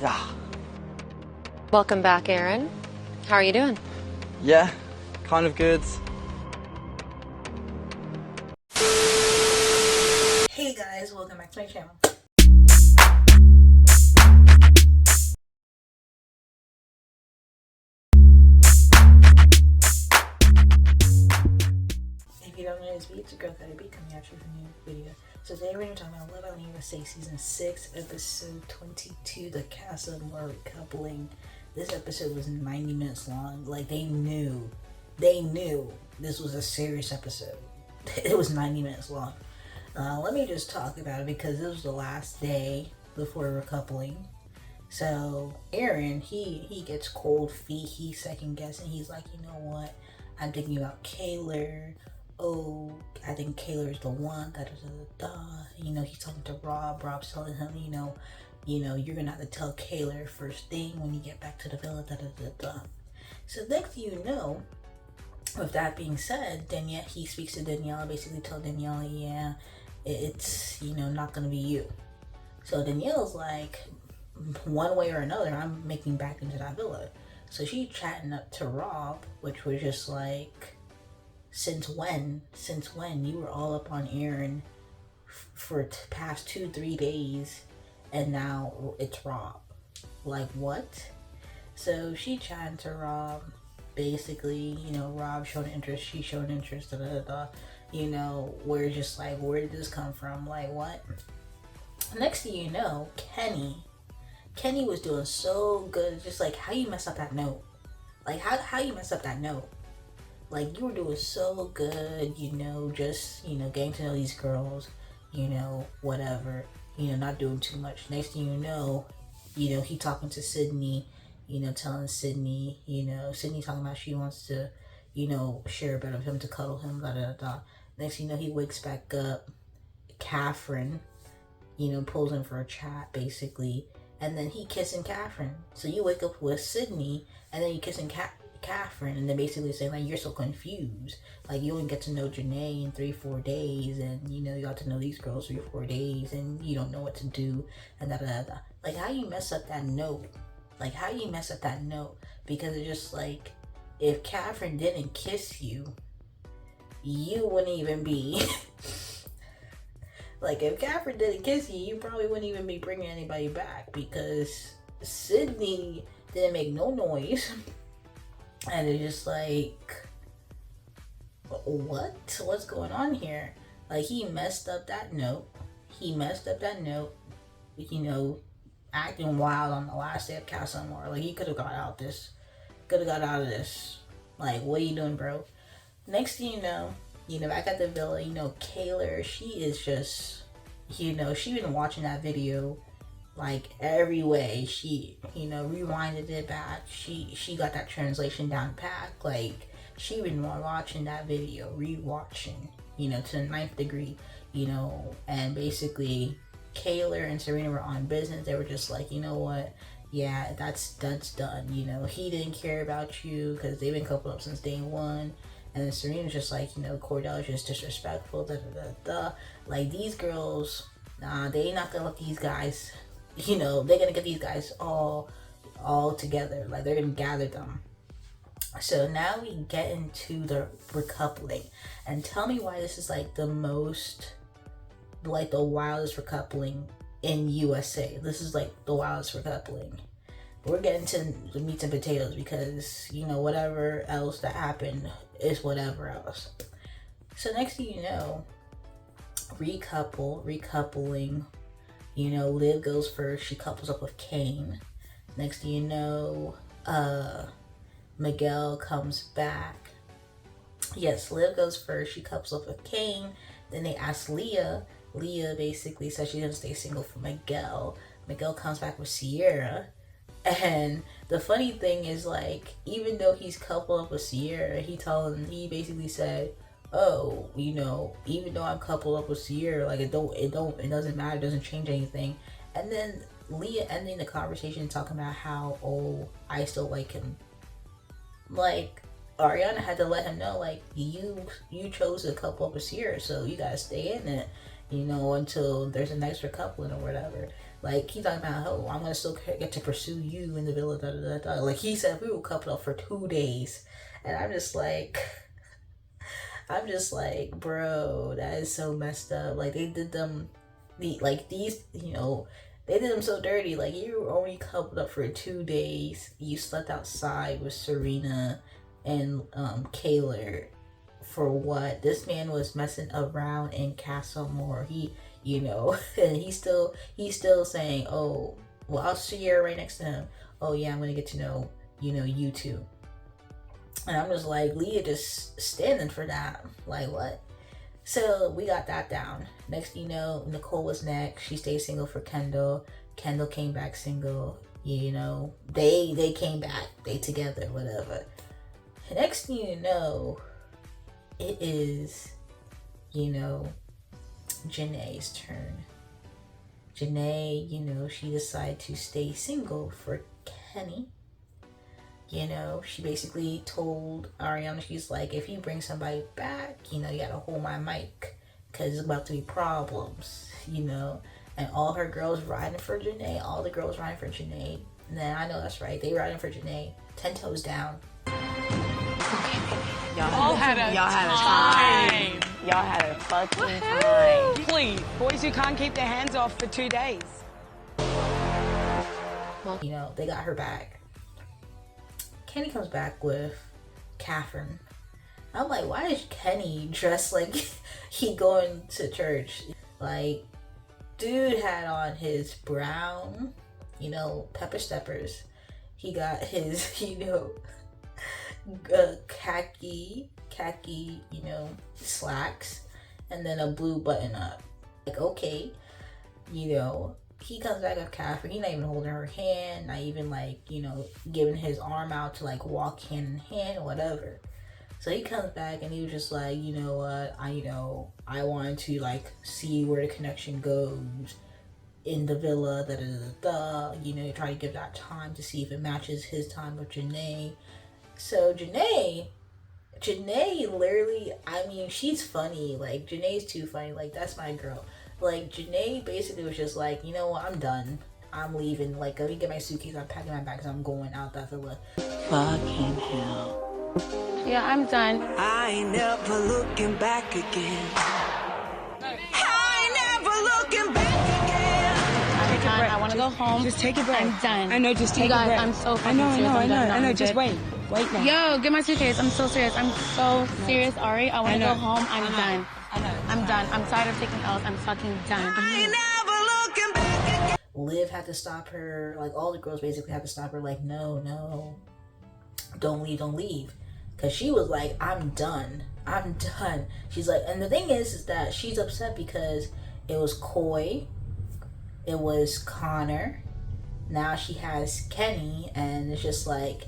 Yeah. Welcome back, Aaron. How are you doing? Yeah, kind of good. Hey guys, welcome back to my channel. If you don't know this, it's your girl KylerB coming at you with a new video. So today we're going to talk about Love Island USA Season 6, Episode 22, the Casa Amor Recoupling. This episode was 90 minutes long. Like, they knew this was a serious episode. It was 90 minutes long. Let me just talk about it because this was the last day before recoupling. So Aaron, he gets cold feet. He's second guessing. He's like, you know what? I'm thinking about Kayler. Oh, I think Kayler's the one. Da da da da. You know, he's talking to Rob. Rob's telling him, you know, you're gonna have to tell Kayler first thing when you get back to the villa. Da da da da. So next thing you know, with that being said, Danielle, he speaks to Danielle, basically tell Danielle, yeah, it's, you know, not gonna be you. So Danielle's like, one way or another, I'm making back into that villa. So she chatting up to Rob, which was just like, since when you were all up on Aaron for past 2-3 days, and now it's Rob. Like, what? So she chatting to Rob. Basically, you know, Rob showed interest, she showed interest, da da da. You know, we're just like, where did this come from? Like, what? Next thing you know, Kenny was doing so good. Just like, how you mess up that note? Like, how you mess up that note? Like, you were doing so good, you know, just, you know, getting to know these girls, you know, whatever, you know, not doing too much. Next thing you know, he talking to Sydney, you know, telling Sydney, you know, Sydney talking about she wants to, you know, share a bit of him to cuddle him, da da da. Next thing you know, he wakes back up. Catherine, you know, pulls in for a chat, basically, and then he kissing Catherine. So you wake up with Sydney, and then you kissing Catherine, and then basically saying, like, you're so confused. Like, you only get to know Janae in 3-4 days, and, you know, you got to know these girls 3-4 days, and you don't know what to do, and da da da. Like, how you mess up that note? Like, how you mess up that note? Because it's just like, if Catherine didn't kiss you, you wouldn't even be... Like, if Catherine didn't kiss you, you probably wouldn't even be bringing anybody back, because Sydney didn't make no noise. And it's just like, what's going on here? Like, he messed up that note, you know, acting wild on the last day of Casa Amor. Like, he could have got out of this. Like, what are you doing, bro? Next thing you know, back at the villa, you know, Kayler, she is just, you know, she been watching that video like every way. She, you know, rewinded it back. She got that translation down pat. Like, she been watching that video, rewatching, you know, to the 9th degree, you know, and basically Kayler and Serena were on business. They were just like, you know what? Yeah, that's done. You know, he didn't care about you because they've been coupled up since day one. And then Serena's just like, you know, Cordell is just disrespectful, da da da da. Like, these girls, nah, they not gonna let these guys, you know, they're gonna get these guys all together. Like, they're gonna gather them. So now we get into the recoupling. And tell me why this is like the most, like, the wildest recoupling in USA. This is like the wildest recoupling. We're getting to the meat and potatoes because, you know, whatever else that happened is whatever else. So next thing you know, recoupling, you know, Liv goes first. She couples up with Kane. Next thing you know, Miguel comes back. Yes, Liv goes first. She couples up with Kane. Then they ask Leah. Leah basically says she's gonna stay single for Miguel. Miguel comes back with Sierra. And the funny thing is, like, even though he's coupled up with Sierra, he basically said, oh, you know, even though I'm coupled up with Sierra, like, it doesn't matter, it doesn't change anything. And then Leah ending the conversation talking about how, oh, I still like him. Like, Ariana had to let him know, like, you chose to couple up with Sierra, so you gotta stay in it, you know, until there's a next recoupling or whatever. Like, he talking about, oh, I'm gonna still get to pursue you in the villa, da da da da. Like, he said we were coupled up for 2 days. And I'm just like, bro, that is so messed up. Like, they did them, these, you know, they did them so dirty. Like, you were only coupled up for 2 days. You slept outside with Serena and KylerB. For what? This man was messing around in Casa Amor. He, you know, and he's still saying, oh, well, I'll see you right next to him. Oh yeah, I'm gonna get to know, you know, you two. And I'm just like, Leah just standing for that. Like, what? So we got that down. Next thing you know, Nicole was next. She stayed single for Kendall. Kendall came back single. You know, they came back. They together, whatever. Next thing you know, it is, you know, Janae's turn. Janae, you know, she decided to stay single for Kenny. You know, she basically told Ariana, she's like, if you bring somebody back, you know, you gotta hold my mic, because it's about to be problems, you know. And all her girls riding for Janae, all the girls riding for Janae. And then I know that's right, they riding for Janae, 10 toes down. Y'all had a time. Y'all had a fucking time. Please, boys who can't keep their hands off for 2 days. You know, they got her back. Kenny comes back with Catherine. I'm like, why is Kenny dressed like he going to church? Like, dude had on his brown, you know, pepper steppers. He got his, you know, khaki, you know, slacks, and then a blue button up. Like, okay, you know, he comes back with Catherine. He's not even holding her hand, not even like, you know, giving his arm out to like walk hand in hand or whatever. So he comes back and he was just like, you know what, I wanted to like see where the connection goes in the villa, da da da da. You know, try to give that time to see if it matches his time with Janae. So Janae literally, I mean, she's funny. Like, Janae's too funny. Like, that's my girl. Like, Janae basically was just like, you know what, I'm done. I'm leaving. Like, let me get my suitcase. I'm packing my bags. I'm going out that villa. Fucking hell. Yeah, I'm done. I ain't never looking back again. I ain't never looking back again. I'm done. I want to go home. Just take a breath. I'm done. I know, just take you guys, a breath. I'm so I know, serious. I know. Just wait now. Yo, get my suitcase. I'm so serious. I'm so serious, Ari. I want to go home. I'm done. I'm done. I'm tired of taking L's. I'm fucking done. I ain't never looking back again. Liv had to stop her. Like, all the girls basically had to stop her. Like, no, don't leave. Because she was like, I'm done. She's like, and the thing is that she's upset because it was Coy, it was Connor, now she has Kenny, and it's just like,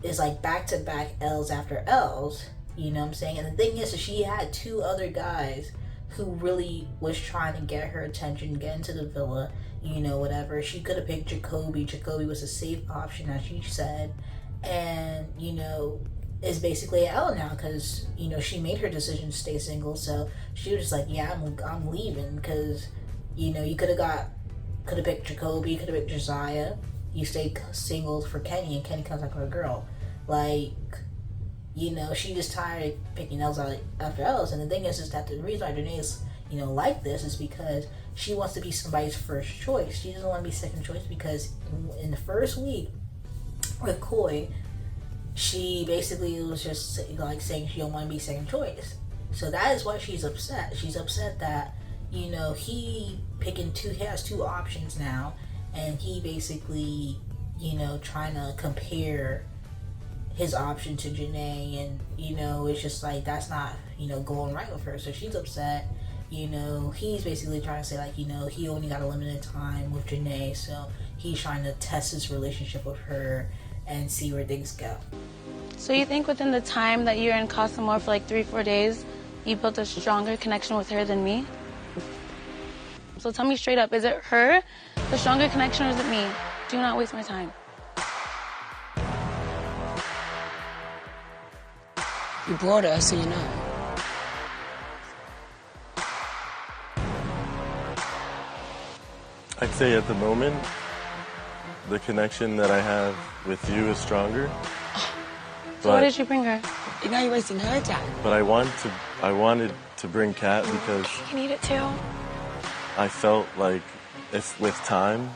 it's like back-to-back L's after L's, you know what I'm saying? And the thing is that she had 2 other guys who really was trying to get her attention, get into the villa, you know, whatever. She could have picked Jacoby. Jacoby was a safe option, as she said. And, you know, is basically an L now because, you know, she made her decision to stay single. So she was just like, yeah, I'm leaving because, you know, you could have picked Jacoby, could have picked Josiah. You stayed single for Kenny, and Kenny comes back with a girl. Like, you know, she just tired of picking L's after L's. And the thing is that the reason why Janae is, you know, like this is because she wants to be somebody's first choice. She doesn't want to be second choice because in the first week with Coy, she basically was just like saying she don't want to be second choice. So that is why she's upset. She's upset that, you know, he has 2 options now, and he basically, you know, trying to compare his option to Janae, and, you know, it's just like, that's not, you know, going right with her. So she's upset. You know, he's basically trying to say, like, you know, he only got a limited time with Janae, so he's trying to test his relationship with her and see where things go. So you think within the time that you're in Casa Amor for like 3-4 days, you built a stronger connection with her than me? So tell me straight up, is it her, the stronger connection, or is it me? Do not waste my time. You brought her, so you know. I'd say at the moment, the connection that I have with you is stronger. So why did you bring her? Now you're wasting her time. But I wanted to bring Kat because You can eat it too. I felt like if with time.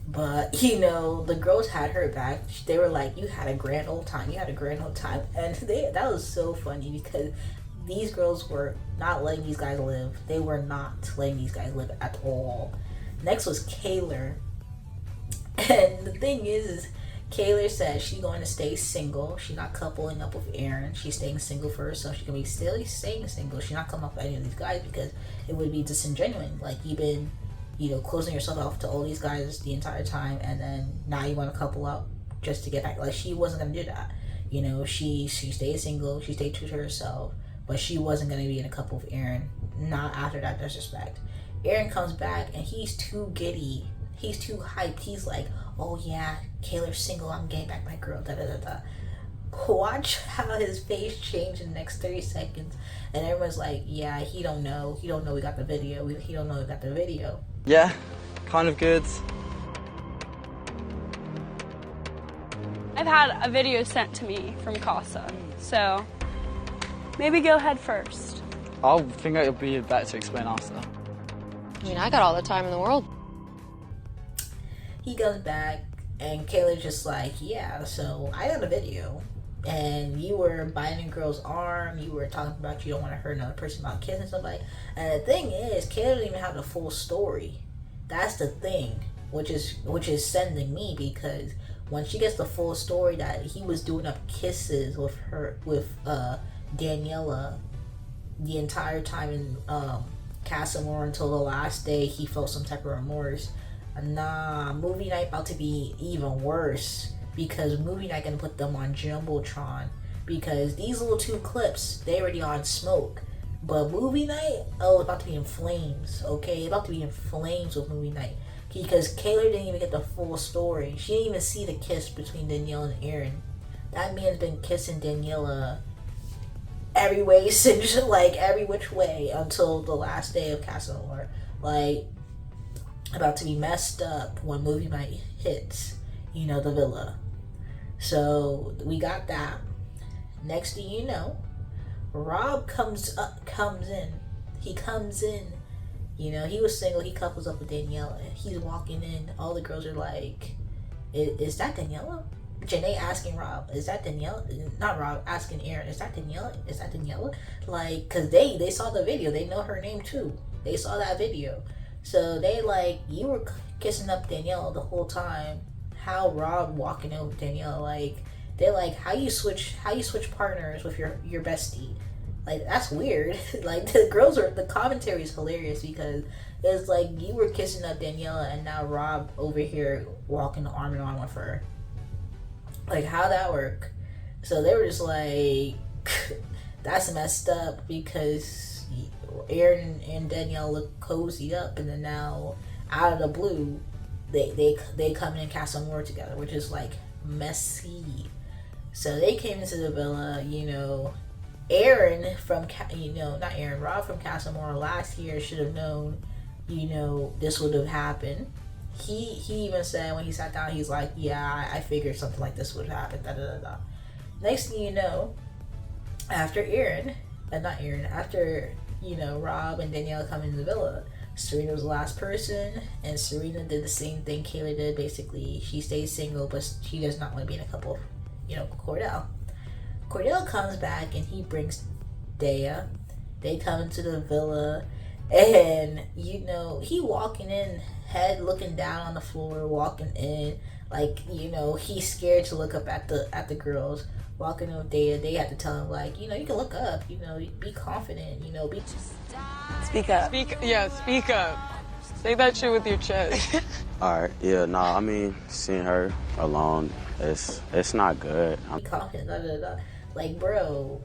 But, you know, the girls had her back. They were like, you had a grand old time. You had a grand old time. And that was so funny because these girls were not letting these guys live. They were not letting these guys live at all. Next was Kayler. And the thing is Kayler said she's going to stay single. She's not coupling up with Aaron. She's staying single for herself. She's going to be still staying single. She's not coming up with any of these guys because it would be disingenuous. Like, you've been, you know, closing yourself off to all these guys the entire time, and then now you want to couple up just to get back. Like, she wasn't going to do that. You know, she stayed single. She stayed true to herself. But she wasn't going to be in a couple with Aaron. Not after that disrespect. Aaron comes back, and he's too giddy. He's too hyped. He's like, oh yeah, Kayler's single, I'm getting back my girl, da da da da. Watch how his face changed in the next 30 seconds. And everyone's like, yeah, he don't know. He don't know we got the video. He don't know we got the video. Yeah, kind of good. I've had a video sent to me from Casa, so maybe go ahead first. I think it'll be better to explain after. I mean, I got all the time in the world. He goes back, and Kayla's just like, yeah, so I got a video. And you were biting a girl's arm. You were talking about you don't want to hurt another person about kissing somebody. And the thing is, Kayla doesn't even have the full story. That's the thing, which is sending me, because when she gets the full story that he was doing up kisses with Daniela the entire time in Casa Amor until the last day he felt some type of remorse. Nah, movie night about to be even worse, because movie night gonna put them on Jumbotron, because these little two clips, they already on smoke. But movie night, oh, it's about to be in flames, okay? It's about to be in flames with movie night. Because Kayler didn't even get the full story. She didn't even see the kiss between Danielle and Aaron. That man's been kissing Daniela every way since, like, every which way until the last day of Casa Amor. Like, about to be messed up when movie night hits, you know, the villa. So we got that. Next thing you know, Rob comes in. He comes in. You know, he was single. He couples up with Daniela. He's walking in. All the girls are like, "Is that Daniela?" Janae asking Rob, "Is that Daniela?" Not Rob, asking Aaron, "Is that Daniela? Is that Daniela?" Like, cause they saw the video. They know her name too. They saw that video. So they like, you were kissing up Daniela the whole time. How Rob walking in with Daniela? Like, they're like, how you switch partners with your bestie? Like, that's weird. Like, the commentary is hilarious, because it's like you were kissing up Daniela and now Rob over here walking arm in arm with her. Like, how'd that work? So they were just like, that's messed up, because Aaron and Danielle look cozy up, and then now out of the blue they come in Casa Amor together, which is like messy. So they came into the villa, you know. Rob from Casa Amor last year should have known, you know, this would have happened. He even said when he sat down, he's like, yeah, I figured something like this would happen, da da da da. Next thing you know, after you know, Rob and Danielle come into the villa, Serena was the last person, and Serena did the same thing Kayler did. Basically, she stays single, but she does not want to be in a couple of, you know, Cordell. Cordell comes back, and he brings Dea. They come into the villa, and, you know, he walking in, head looking down on the floor, walking in, like, you know, he's scared to look up at the girls. Walking with Dea, they had to tell him, like, you know, you can look up, you know, be confident, you know, Speak up. Speak up. Say that shit with your chest. Alright, yeah, nah, I mean, seeing her alone, it's not good. Be confident, da da da. Like, bro,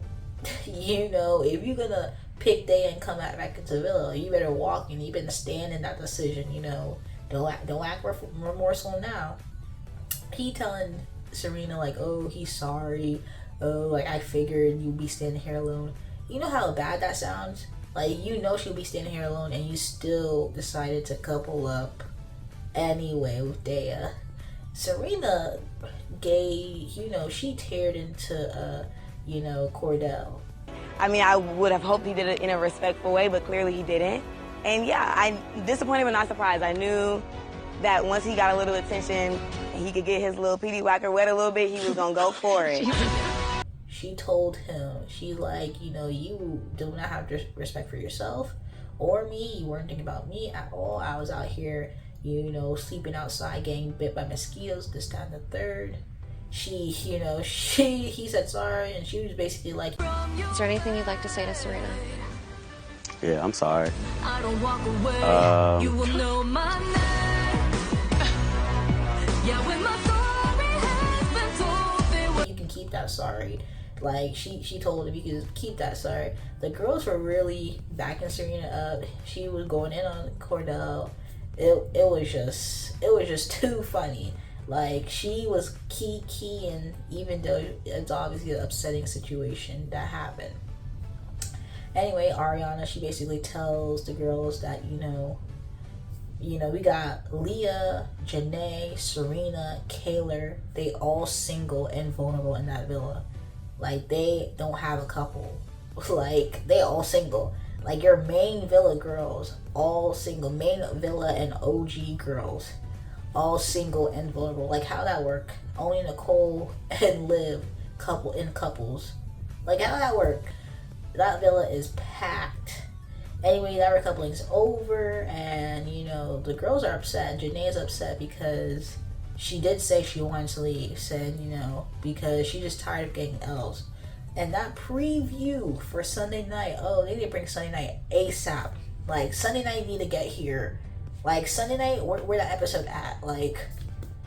you know, if you're gonna pick Dea and come back into the villa, you better walk, and you better stand in that decision, you know. Don't act remorseful now. He telling Serena, like, oh, he's sorry, oh, like, I figured you'd be standing here alone. You know how bad that sounds? Like, you know she'll be standing here alone, and you still decided to couple up anyway with Dea. Serena gave, you know, she teared into, you know, Cordell. I mean, I would have hoped he did it in a respectful way, but clearly he didn't. And yeah, I'm disappointed but not surprised. I knew that once he got a little attention and he could get his little PD whacker wet a little bit, he was gonna go for it. She told him, she's like, you know, you do not have respect for yourself or me. You weren't thinking about me at all. I was out here, you know, sleeping outside, getting bit by mosquitoes, this, that, and the third. She, you know, he said sorry, and she was basically like, Is there anything you'd like to say to Serena? Yeah, I'm sorry. I don't walk away. You will know my name. Yeah, when my story has been told, you can keep that sorry. Like, she told him, you can keep that sorry. The girls were really backing Serena up. She was going in on Cordell. It was just too funny. Like, she was key, even though it's obviously an upsetting situation that happened. Anyway, Ariana, she basically tells the girls that, you know, we got Leah, Janae, Serena, KylerB. They all single and vulnerable in that villa. Like, they don't have a couple. Like, they all single. Like, your main villa girls, all single. Main villa and OG girls, all single and vulnerable. Like, how that work? Only Nicole and Liv couples. Like, how that work? That villa is packed. Anyway, that recoupling's over, and, you know, the girls are upset. Janae's upset because she did say she wanted to leave. Said, you know, because she's just tired of getting L's. And that preview for Sunday night, oh, they need to bring Sunday night ASAP. Like, Sunday night need to get here. Like, Sunday night, where that episode at? Like,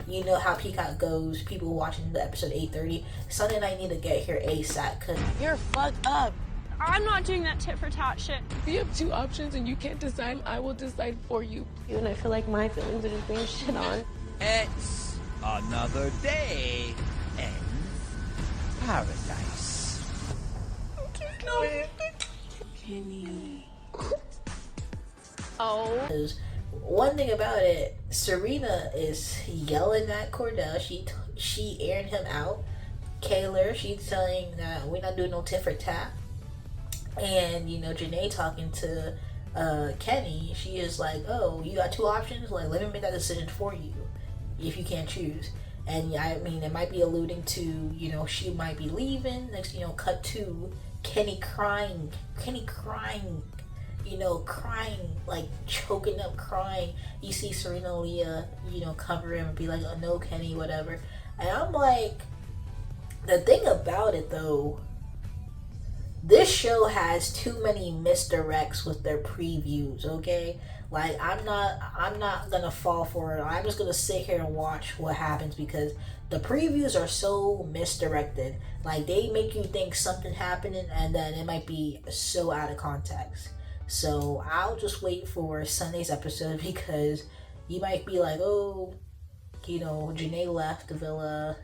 you know how Peacock goes, people watching the episode 8:30. Sunday night need to get here ASAP, cause you're fucked up. I'm not doing that tit for tat shit. If you have two options and you can't decide, I will decide for you. And I feel like my feelings are just being shit on. It's another day in paradise. Kenny. Oh. One thing about it, Serena is yelling at Cordell. She airing him out. KylerB, she's telling that we're not doing no tit for tat. And, you know, Janae talking to Kenny, she is like, oh, you got two options? Like, let me make that decision for you if you can't choose. And, I mean, it might be alluding to, you know, she might be leaving. Next, you know, cut to Kenny crying, you know, crying, like choking up, crying. You see Serena and Leah, you know, cover him and be like, oh, no, Kenny, whatever. And I'm like, the thing about it, though, this show has too many misdirects with their previews, okay? Like, I'm not gonna fall for it. I'm just gonna sit here and watch what happens because the previews are so misdirected. Like, they make you think something happening and then it might be so out of context. So I'll just wait for Sunday's episode because you might be like, oh, you know, Janae left the villa.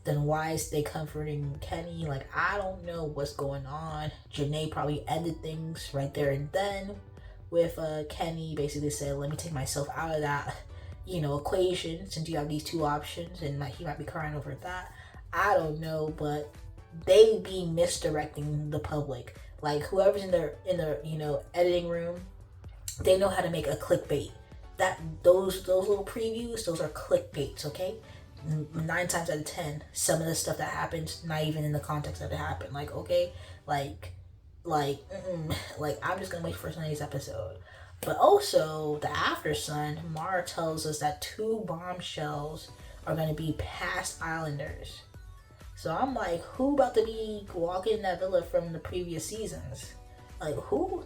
Then why is they comforting Kenny? Like, I don't know what's going on. Janae probably ended things right there and then with Kenny. Basically said, let me take myself out of that, you know, equation since you have these two options, and like he might be crying over that. I don't know, but they be misdirecting the public. Like, whoever's in their you know, editing room, they know how to make a clickbait. Those little previews, those are clickbaits, okay? 9 times out of 10, some of the stuff that happens, not even in the context that it happened. Like, okay, like I'm just gonna wait for Sunday's episode. But also, the After Sun, Mara tells us that 2 bombshells are gonna be past Islanders. So I'm like, who about to be walking in that villa from the previous seasons? Like, who?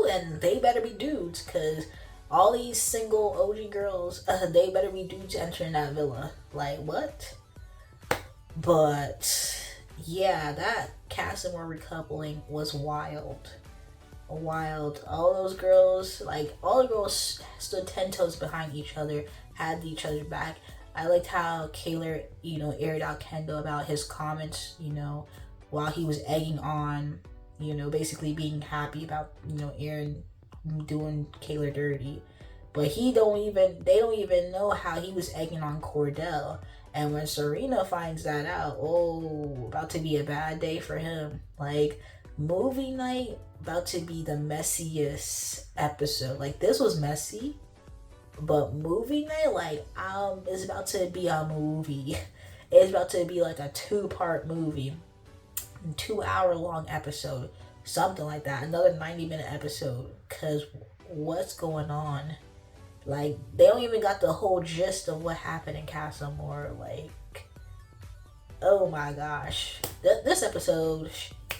And they better be dudes, because all these single OG girls, they better be dudes entering that villa. Like, what? But, yeah, that Casa Amor Recoupling was wild. All those girls, like, all the girls stood 10 toes behind each other, had each other back. I liked how KylerB, you know, aired out Kendall about his comments, you know, while he was egging on you know, basically being happy about, you know, Aaron doing Kayler dirty. But they don't even know how he was egging on Cordell. And when Serena finds that out, oh, about to be a bad day for him. Like, movie night about to be the messiest episode. Like, this was messy, but movie night, like, is about to be a movie. It's about to be like a 2-part movie, 2-hour-long episode, something like that. Another 90-minute episode. Cause what's going on? Like, they don't even got the whole gist of what happened in Casa Amor. Like, oh my gosh, this episode,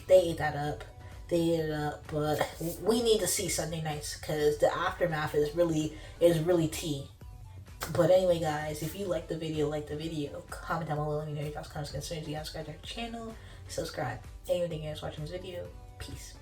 they ate that up. They ate it up. But we need to see Sunday nights because the aftermath is really tea. But anyway, guys, if you like the video, comment down below. Let me know your thoughts, comments, concerns. You guys subscribe to our channel, subscribe. Anything else watching this video, peace.